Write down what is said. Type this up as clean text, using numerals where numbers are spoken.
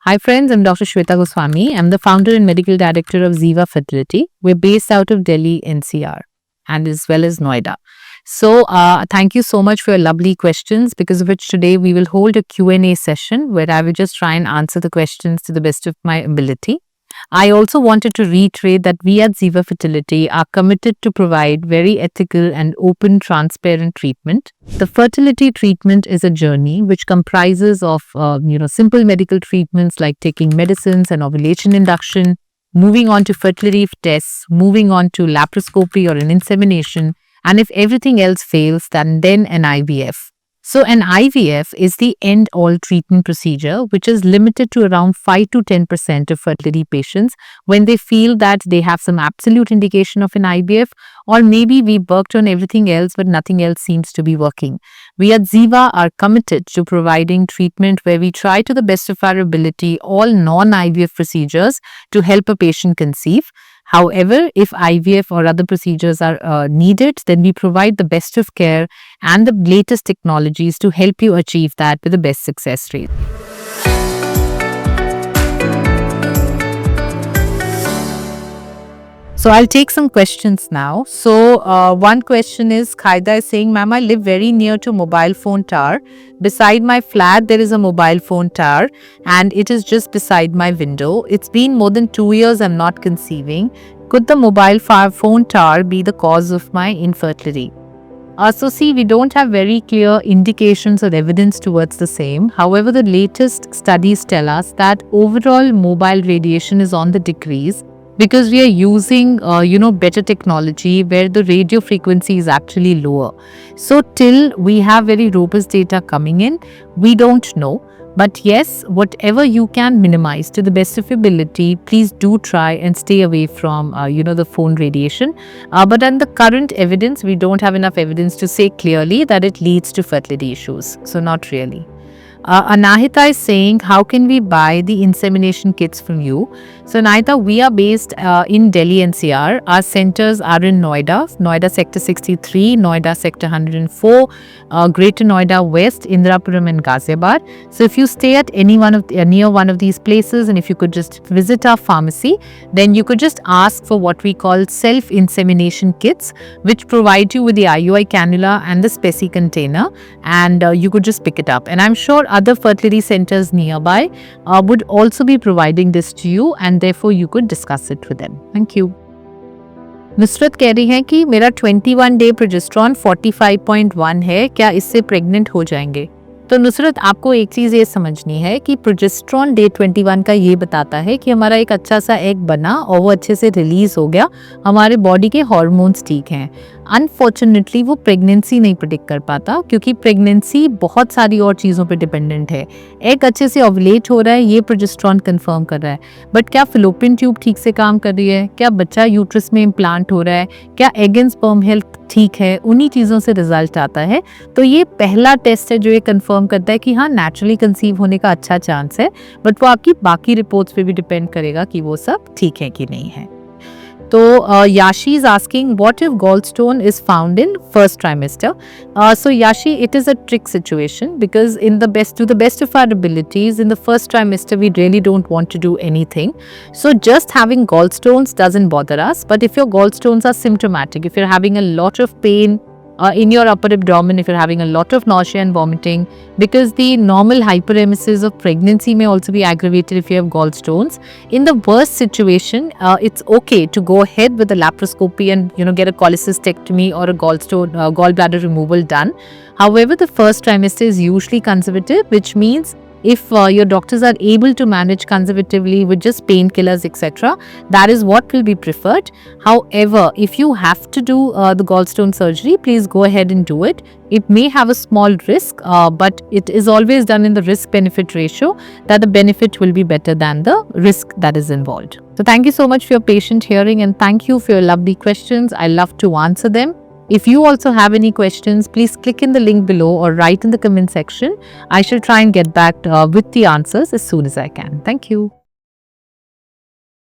Hi friends, I'm Dr. Shweta Goswami. I'm the founder and medical director of Ziva Fertility. We're based out of Delhi, NCR, and as well as Noida. So thank you so much for your lovely questions, because of which today we will hold a Q&A session where I will just try and answer the questions to the best of my ability. I also wanted to reiterate that we at Ziva Fertility are committed to provide very ethical and open, transparent treatment. The fertility treatment is a journey which comprises of simple medical treatments like taking medicines and ovulation induction, moving on to fertility tests, moving on to laparoscopy or an insemination, and if everything else fails, then an IVF. So an IVF is the end-all treatment procedure which is limited to around 5 to 10% of fertility patients when they feel that they have some absolute indication of an IVF, or maybe we worked on everything else but nothing else seems to be working. We at Ziva are committed to providing treatment where we try to the best of our ability all non-IVF procedures to help a patient conceive. However, if IVF or other procedures are needed, then we provide the best of care and the latest technologies to help you achieve that with the best success rate. So I'll take some questions now. So one question is, Khaida is saying, ma'am, I live very near to mobile phone tower. Beside my flat, there is a mobile phone tower and it is just beside my window. It's been more than 2 years I'm not conceiving. Could the mobile phone tower be the cause of my infertility? So see, we don't have very clear indications or evidence towards the same. However, the latest studies tell us that overall mobile radiation is on the decrease, because we are using better technology where the radio frequency is actually lower. So till we have very robust data coming in, we don't know. But yes, whatever you can minimize to the best of your ability, please do try and stay away from the phone radiation. But on the current evidence, we don't have enough evidence to say clearly that it leads to fertility issues. So not really. Anahita is saying, how can we buy the insemination kits from you? So Anahita, we are based in Delhi NCR. Our centers are in Noida Sector 63, Noida Sector 104, Greater Noida West, Indrapuram and Ghaziabad. So if you stay at near one of these places, and if you could just visit our pharmacy, then you could just ask for what we call self-insemination kits, which provide you with the IUI cannula and the speci container, and you could just pick it up. And I'm sure other fertility centers nearby would also be providing this to you, and therefore you could discuss it with them. Thank you. Nusrat कह रही है कि मेरा 21 day progesterone 45.1 है, क्या इससे pregnant हो जाएंगे? तो नुसरत, आपको एक चीज़ ये समझनी है कि प्रोजेस्टेरॉन डे 21 का ये बताता है कि हमारा एक अच्छा सा एग बना और वो अच्छे से रिलीज हो गया, हमारे बॉडी के हार्मोन्स ठीक हैं। अनफॉर्चुनेटली वो प्रेगनेंसी नहीं प्रेडिक्ट कर पाता, क्योंकि प्रेगनेंसी बहुत सारी और चीज़ों पे डिपेंडेंट है। एग अच्छे से ओवुलेट हो रहा है, ये प्रोजेस्टेरॉन कंफर्म कर रहा है, बट क्या फिलोपियन ट्यूब ठीक से काम कर रही है, क्या बच्चा यूट्रस में इम्प्लांट हो रहा है, क्या एग एंड स्पर्म हेल्थ ठीक है, उन्हीं चीज़ों से रिजल्ट आता है। तो ये पहला टेस्ट है जो ये कंफर्म करता है कि हाँ, नेचुरली कंसीव होने का अच्छा चांस है, बट वो आपकी बाकी रिपोर्ट्स पे भी डिपेंड करेगा कि वो सब ठीक है कि नहीं है। तो Yashi is asking, what if gallstone is found in first trimester? So Yashi, it is a trick situation, because to the best of our abilities, in the first trimester, we really don't want to do anything. So just having gallstones doesn't bother us. But if your gallstones are symptomatic, if you're having a lot of pain in your upper abdomen, if you're having a lot of nausea and vomiting, because the normal hyperemesis of pregnancy may also be aggravated if you have gallstones. In the worst situation, it's okay to go ahead with a laparoscopy and get a cholecystectomy or a gallbladder removal done. However, the first trimester is usually conservative, which means if your doctors are able to manage conservatively with just painkillers, etc., that is what will be preferred. However, if you have to do the gallstone surgery, please go ahead and do it. It may have a small risk, but it is always done in the risk-benefit ratio, that the benefit will be better than the risk that is involved. So thank you so much for your patient hearing, and thank you for your lovely questions. I love to answer them. If you also have any questions, please click in the link below or write in the comment section. I shall try and get back with the answers as soon as I can. Thank you.